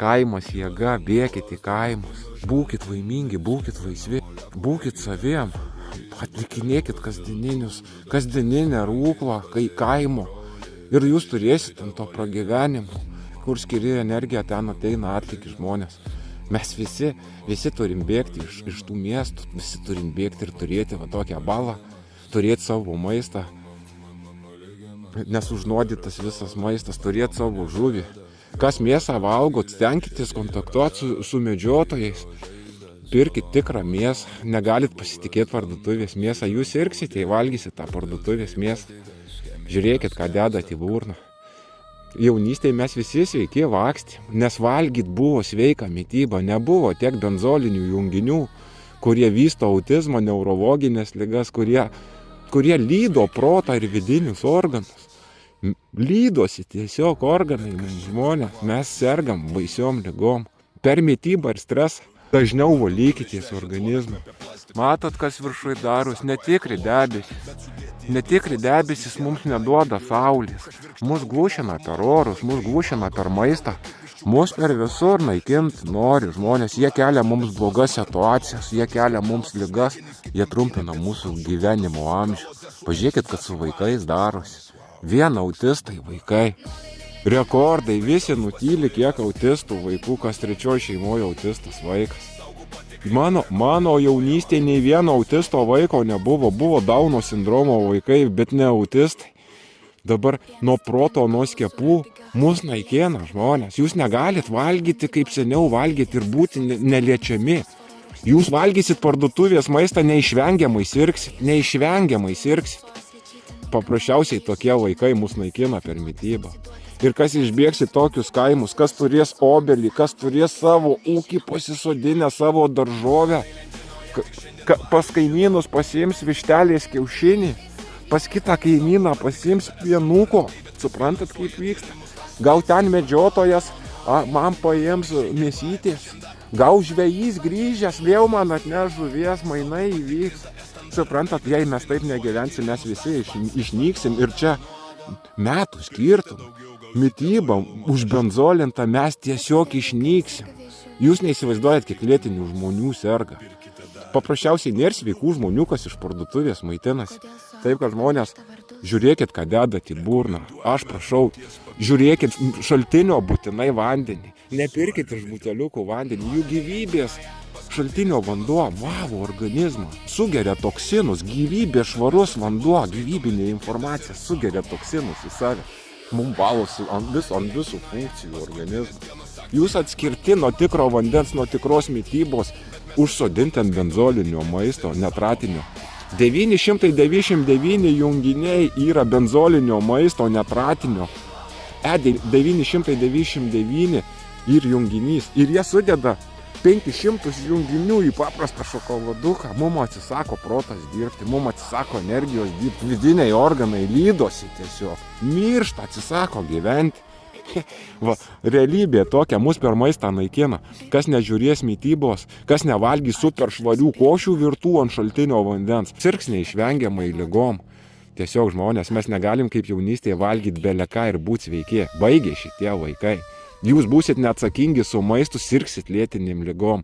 Kaimas jėga, bėkit į kaimus. Būkit laimingi, būkit laisvi, būkit saviem. Atlikinėkit kasdieninę rūklą, kaimo. Ir jūs turėsit ant to pragyvenimo. Kur skiri energiją, ten ateina atliki žmonės. Mes visi turim bėgti iš tų miestų, visi turim bėgti ir turėti va tokią balą, turėti savo maistą, nesužnuodytas visas maistas, turėti savo žuvį. Kas mėsą valgot, stenkitės kontaktuoti su medžiotojais, pirkit tikrą mėsą, negalit pasitikėti parduotuvės mėsą, jūs sirgsite, jei valgysit tą parduotuvės mėsą. Žiūrėkit, ką dedat į burną. Jaunystėje mes visi sveiki vaksti, nes valgyt buvo sveika mityba, nebuvo tiek benzolinių junginių, kurie vysto autizmo, neurologinės ligas, kurie lydo protą ir vidinius organus. Lydosi tiesiog organai mums žmonės, mes sergam baisiom ligom. Per mitybą ir stresą dažniau valykitės organizmą. Matot, kas viršui daros, netikri debesis. Netikri debesis mums neduoda saulės. Mus glušina per orus, mus glušina per maistą. Mus per visur naikinti nori žmonės. Jie kelia mums blogas situacijas, jie kelia mums ligas, jie trumpina mūsų gyvenimo amžių. Pažiūrėkit, kad su vaikais darosi. Vien autistai vaikai. Rekordai, visi nutyli, kiek autistų vaikų, kas trečioj šeimoje autistas vaikas. Mano jaunystėje nei vieno autisto vaiko nebuvo, buvo Dauno sindromo vaikai, bet ne autistai. Dabar nuo proto, nuo skiepų mus naikina žmonės. Jūs negalit valgyti, kaip seniau valgyti ir būti neliečiami. Jūs valgysit parduotuvės maistą, neišvengiamai sirgsit. Paprasčiausiai tokie vaikai mus naikina per mitybą. Ir kas išbėgs į tokius kaimus, kas turės obelį, kas turės savo ūkį pasisodinę, savo daržovę, pas kaimynus pasiims vištelės kiaušinį, pas kitą kaimyną pasiims pienuko. Suprantat, kaip vyksta? Gal ten medžiotojas man paims mėsytės, gal žvejys grįžęs vėl man atneš žuvies, mainai įvyks. Suprantat, jei mes taip negyvensim, mes visi išnyksim ir čia metų skirtumų. Mityba užbenzolinta, mes tiesiog išnyksim. Jūs neįsivaizduojat, kiek lėtinių žmonių serga. Paprasčiausiai nėra sveikų žmonių, kas iš parduotuvės maitinasi. Taip, kad žmonės, žiūrėkit, ką dedat į burną. Aš prašau, žiūrėkit šaltinio būtinai vandenį. Nepirkit iš buteliukų vandenį, jų gyvybės šaltinio vanduo valo organizmą, sugeria toksinus, gyvybė švarus vanduo, gyvybinė informacija sugeria toksinus į save. Mums valosi ant visų funkcijų organizmą. Jūs atskirti nuo tikro vandens, nuo tikros mitybos, užsodinti ant benzolinio maisto, netratinio. 999 junginiai yra benzolinio maisto, netratinio. 999 ir junginys. Ir jie sudeda 500 junginių į paprastą šokoladuką. Mums atsisako protas dirbti, mums atsisako energijos dirbti, vidiniai organai lydosi tiesiog. Miršta, atsisako gyventi. Va, realybė tokia, mus per maistą naikina. Kas nežiūrės mitybos, kas nevalgys super švarių košių virtų ant šaltinio vandens, sirgs neišvengiamai ligom. Tiesiog žmonės, mes negalim kaip jaunystėje valgyti beleką ir būti sveiki. Baigė šitie vaikai. Jūs būsit neatsakingi su maistu, sirgsit lėtinėm ligom.